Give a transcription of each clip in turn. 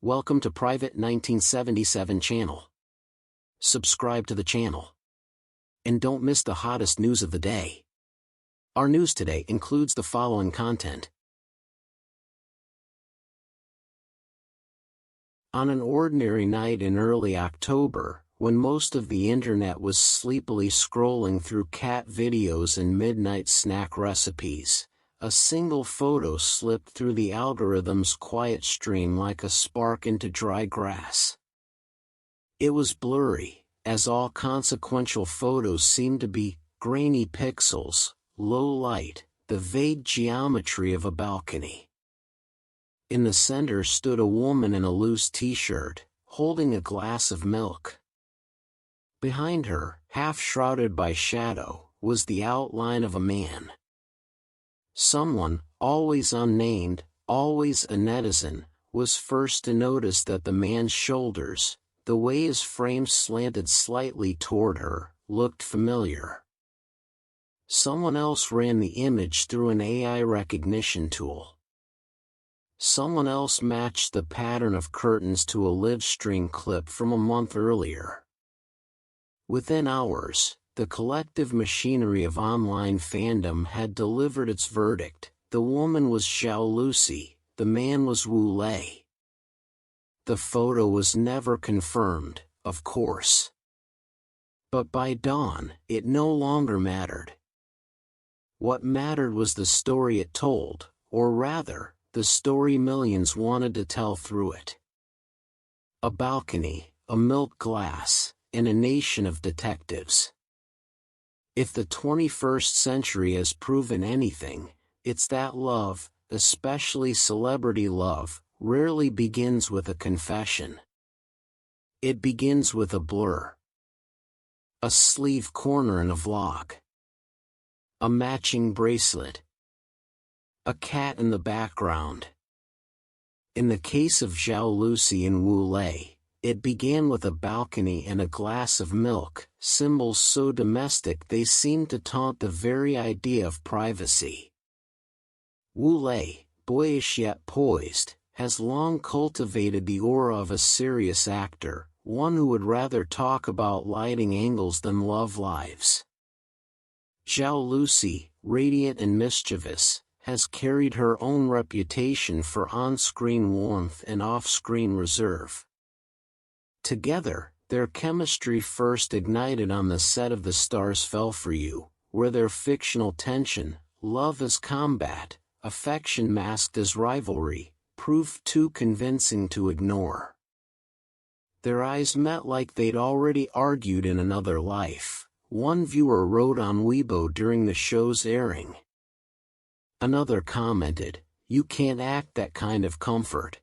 Welcome to Private 1977 channel. Subscribe to the channel. And don't miss the hottest news of the day. Our news today includes the following content. On an ordinary night in early October, when most of the internet was sleepily scrolling through cat videos and midnight snack recipes, a single photo slipped through the algorithm's quiet stream like a spark into dry grass. It was blurry, as all consequential photos seemed to be grainy pixels, low light, the vague geometry of a balcony. In the center stood a woman in a loose t-shirt, holding a glass of milk. Behind her, half shrouded by shadow, was the outline of a man. Someone, always unnamed, always a netizen, was first to notice that the man's shoulders, the way his frame slanted slightly toward her, looked familiar. Someone else ran the image through an AI recognition tool. Someone else matched the pattern of curtains to a live-stream clip from a month earlier. Within hours, the collective machinery of online fandom had delivered its verdict. The woman was zhaolusi, the man was Wu. The photo was never confirmed, of course. But by dawn, it no longer mattered. What mattered was the story it told, or rather, the story millions wanted to tell through it. A balcony, a milk glass, and a nation of detectives. If the 21st century has proven anything, it's that love, especially celebrity love, rarely begins with a confession. It begins with a blur. A sleeve corner in a vlog. A matching bracelet. A cat in the background. In the case of zhaolusi and Wu, it began with a balcony and a glass of milk, symbols so domestic they seemed to taunt the very idea of privacy. Wu, boyish yet poised, has long cultivated the aura of a serious actor, one who would rather talk about lighting angles than love lives. Zhaolusi, radiant and mischievous, has carried her own reputation for on-screen warmth and off-screen reserve. Together, their chemistry first ignited on the set of The Stars Fell For You, where their fictional tension, love as combat, affection masked as rivalry, proved too convincing to ignore. Their eyes met like they'd already argued in another life, one viewer wrote on Weibo during the show's airing. Another commented, "You can't act that kind of comfort."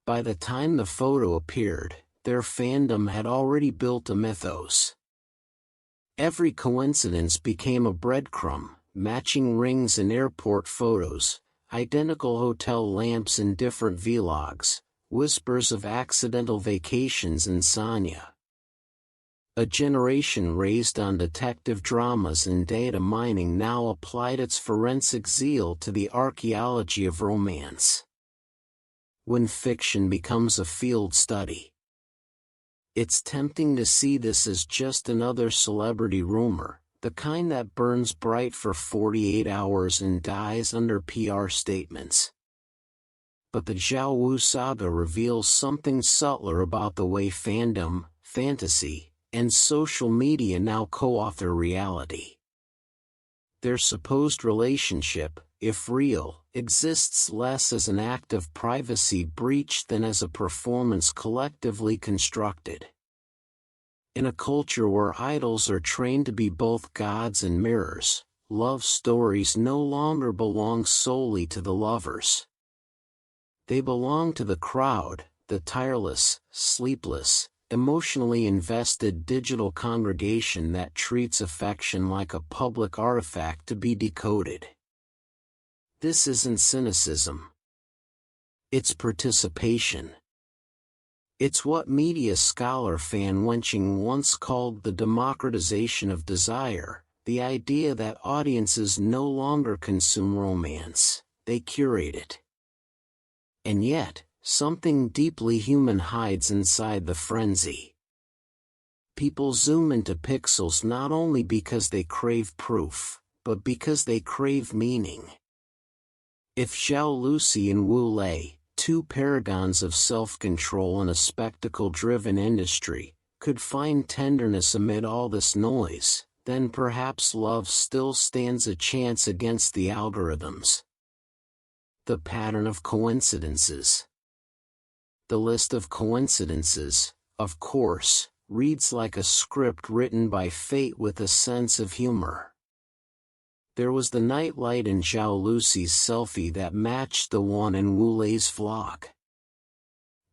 By the time the photo appeared, their fandom had already built a mythos. Every coincidence became a breadcrumb, matching rings in airport photos, identical hotel lamps in different vlogs, whispers of accidental vacations in Sanya. A generation raised on detective dramas and data mining now applied its forensic zeal to the archaeology of romance. When fiction becomes a field study, it's tempting to see this as just another celebrity rumor, the kind that burns bright for 48 hours and dies under PR statements. But the Zhaolusi saga reveals something subtler about the way fandom, fantasy, and social media now co-author reality. Their supposed relationship, if real, exists less as an act of privacy breach than as a performance collectively constructed. In a culture where idols are trained to be both gods and mirrors, love stories no longer belong solely to the lovers. They belong to the crowd, the tireless, sleepless, emotionally invested digital congregation that treats affection like a public artifact to be decoded. This isn't cynicism. It's participation. It's what media scholar Fan Wenching once called the democratization of desire, the idea that audiences no longer consume romance, they curate it. And yet, something deeply human hides inside the frenzy. People zoom into pixels not only because they crave proof, but because they crave meaning. If zhaolusi and Wu Lei, two paragons of self-control in a spectacle-driven industry, could find tenderness amid all this noise, then perhaps love still stands a chance against the algorithms. The pattern of coincidences. The list of coincidences, of course, reads like a script written by fate with a sense of humor. There was the nightlight in zhaolusi's selfie that matched the one in Wu Lei's vlog.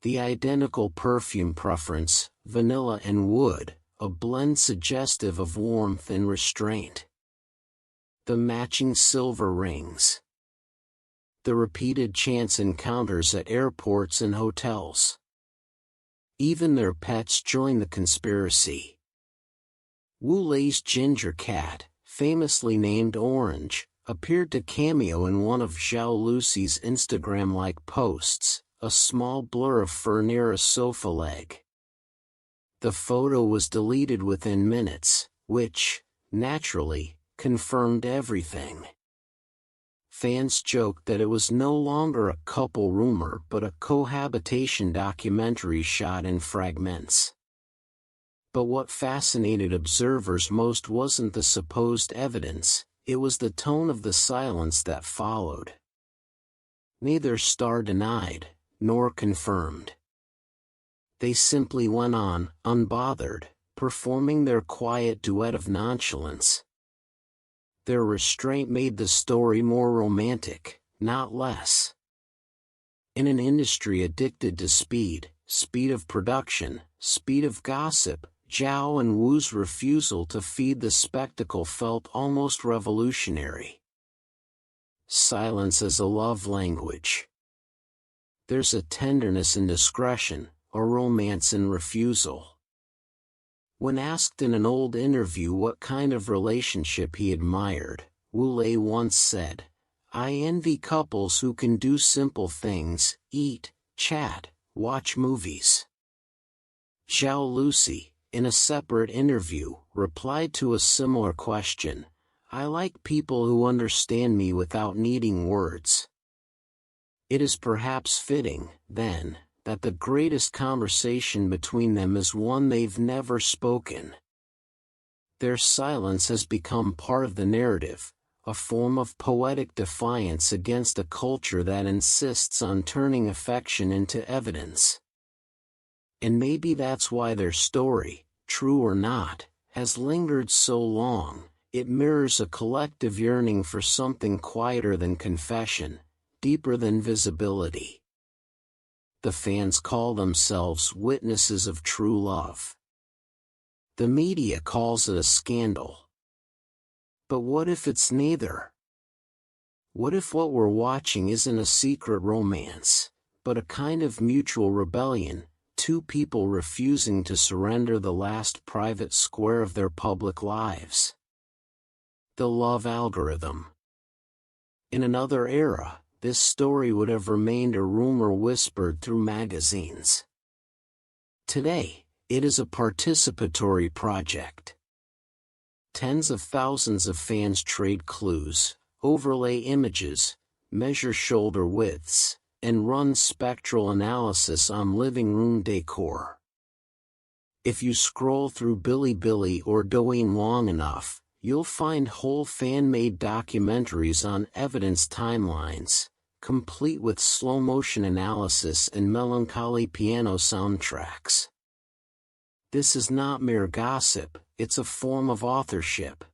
The identical perfume preference, vanilla and wood, a blend suggestive of warmth and restraint. The matching silver rings. The repeated chance encounters at airports and hotels. Even their pets join the conspiracy. Wu Lei's ginger cat, famously named Orange, appeared to cameo in one of zhaolusi's Instagram-like posts, a small blur of fur near a sofa leg. The photo was deleted within minutes, which, naturally, confirmed everything. Fans joked that it was no longer a couple rumor but a cohabitation documentary shot in fragments. But what fascinated observers most wasn't the supposed evidence, it was the tone of the silence that followed. Neither star denied, nor confirmed. They simply went on, unbothered, performing their quiet duet of nonchalance. Their restraint made the story more romantic, not less. In an industry addicted to speed of production, speed of gossip, Zhao and Wu's refusal to feed the spectacle felt almost revolutionary. Silence as a love language. There's a tenderness in discretion, a romance in refusal. When asked in an old interview what kind of relationship he admired, Wu Lei once said, "I envy couples who can do simple things, eat, chat, watch movies." Zhaolusi, in a separate interview, replied to a similar question, "I like people who understand me without needing words." It is perhaps fitting, then, that the greatest conversation between them is one they've never spoken. Their silence has become part of the narrative, a form of poetic defiance against a culture that insists on turning affection into evidence. And maybe that's why their story, true or not, has lingered so long. It mirrors a collective yearning for something quieter than confession, deeper than visibility. The fans call themselves witnesses of true love. The media calls it a scandal. But what if it's neither? What if what we're watching isn't a secret romance, but a kind of mutual rebellion, two people refusing to surrender the last private square of their public lives? The love algorithm. In another era, this story would have remained a rumor whispered through magazines. Today, it is a participatory project. Tens of thousands of fans trade clues, overlay images, measure shoulder widths, and run spectral analysis on living room decor. If you scroll through Bilibili or Douyin long enough, you'll find whole fan-made documentaries on evidence timelines, complete with slow-motion analysis and melancholy piano soundtracks. This is not mere gossip, it's a form of authorship.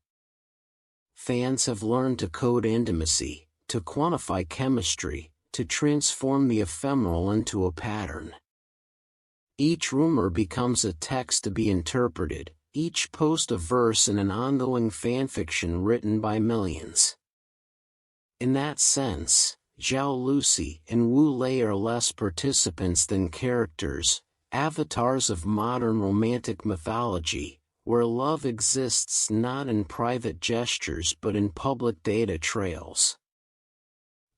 Fans have learned to code intimacy, to quantify chemistry, to transform the ephemeral into a pattern. Each rumor becomes a text to be interpreted, each post a verse in an ongoing fanfiction written by millions. In that sense, Zhaolusi and Wu Lei are less participants than characters, avatars of modern romantic mythology, where love exists not in private gestures but in public data trails.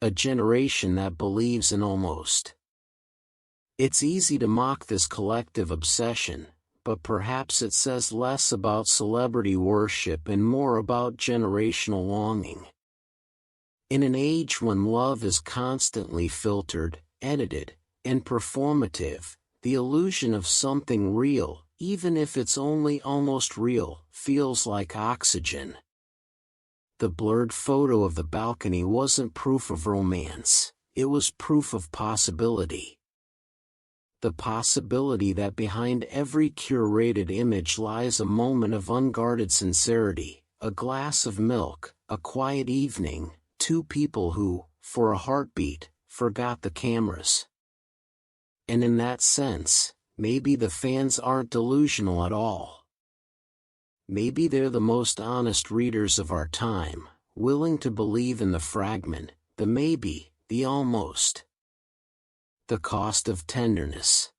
A generation that believes in almost It's easy to mock this collective obsession, but perhaps it says less about celebrity worship and more about generational longing. In an age when love is constantly filtered, edited, and performative, the illusion of something real, even if it's only almost real, feels like oxygen. The blurred photo of the balcony wasn't proof of romance, it was proof of possibility. The possibility that behind every curated image lies a moment of unguarded sincerity, a glass of milk, a quiet evening, two people who, for a heartbeat, forgot the cameras. And in that sense, maybe the fans aren't delusional at all. Maybe they're the most honest readers of our time, willing to believe in the fragment, the maybe, the almost. The cost of tenderness.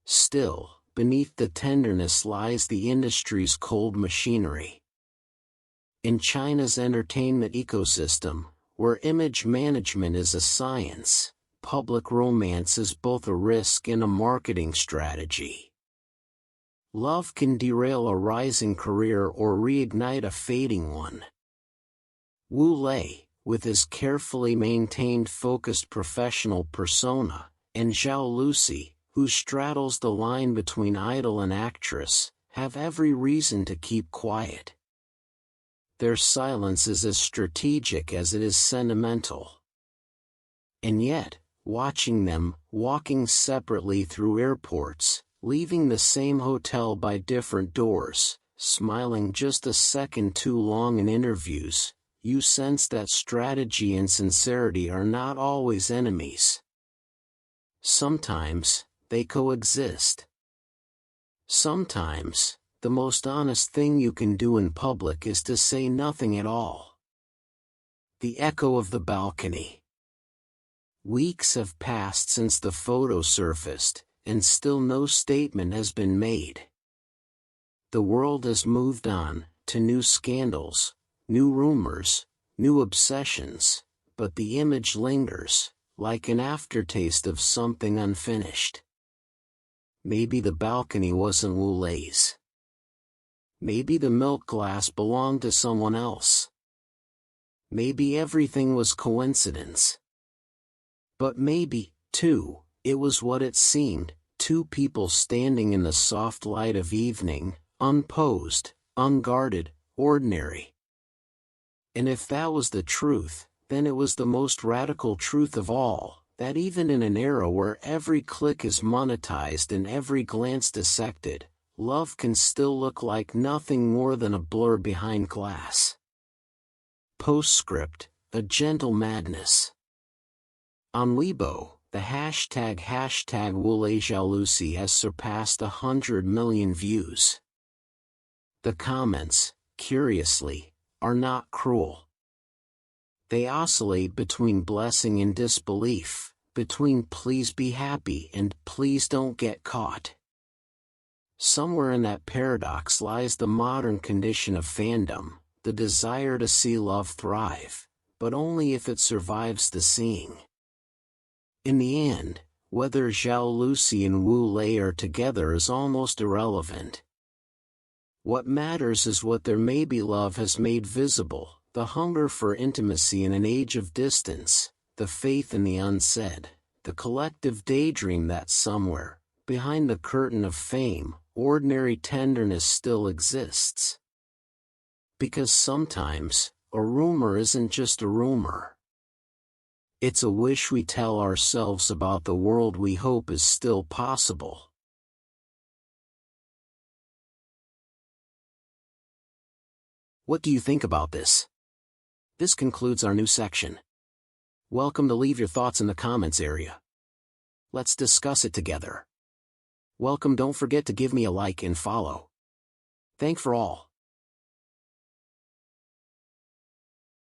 Still, beneath the tenderness lies the industry's cold machinery. In China's entertainment ecosystem, where image management is a science, public romance is both a risk and a marketing strategy. Love can derail a rising career or reignite a fading one. Wu Lei, with his carefully maintained focused professional persona, and zhaolusi, who straddles the line between idol and actress, have every reason to keep quiet. Their silence is as strategic as it is sentimental. And yet, watching them, walking separately through airports, leaving the same hotel by different doors, smiling just a second too long in interviews, you sense that strategy and sincerity are not always enemies. Sometimes, they coexist. Sometimes, the most honest thing you can do in public is to say nothing at all. The echo of the balcony. Weeks have passed since the photo surfaced, and still no statement has been made. The world has moved on, to new scandals, new rumors, new obsessions, but the image lingers, like an aftertaste of something unfinished. Maybe the balcony wasn't Wu Lei's. Maybe the milk glass belonged to someone else. Maybe everything was coincidence. But maybe, too, it was what it seemed, two people standing in the soft light of evening, unposed, unguarded, ordinary. And if that was the truth, then it was the most radical truth of all, that even in an era where every click is monetized and every glance dissected, love can still look like nothing more than a blur behind glass. Postscript, a gentle madness. On Weibo, the hashtag #WuLeiZhaolusi has surpassed 100 million views. The comments, curiously, are not cruel. They oscillate between blessing and disbelief, between please be happy and please don't get caught. Somewhere in that paradox lies the modern condition of fandom, the desire to see love thrive, but only if it survives the seeing. In the end, whether zhaolusi and Wu Lei are together is almost irrelevant. What matters is what their maybe love has made visible, the hunger for intimacy in an age of distance, the faith in the unsaid, the collective daydream that somewhere, behind the curtain of fame, ordinary tenderness still exists. Because sometimes, a rumor isn't just a rumor. It's a wish we tell ourselves about the world we hope is still possible. What do you think about this? This concludes our new section. Welcome to leave your thoughts in the comments area. Let's discuss it together. Welcome, don't forget to give me a like and follow. Thank for all.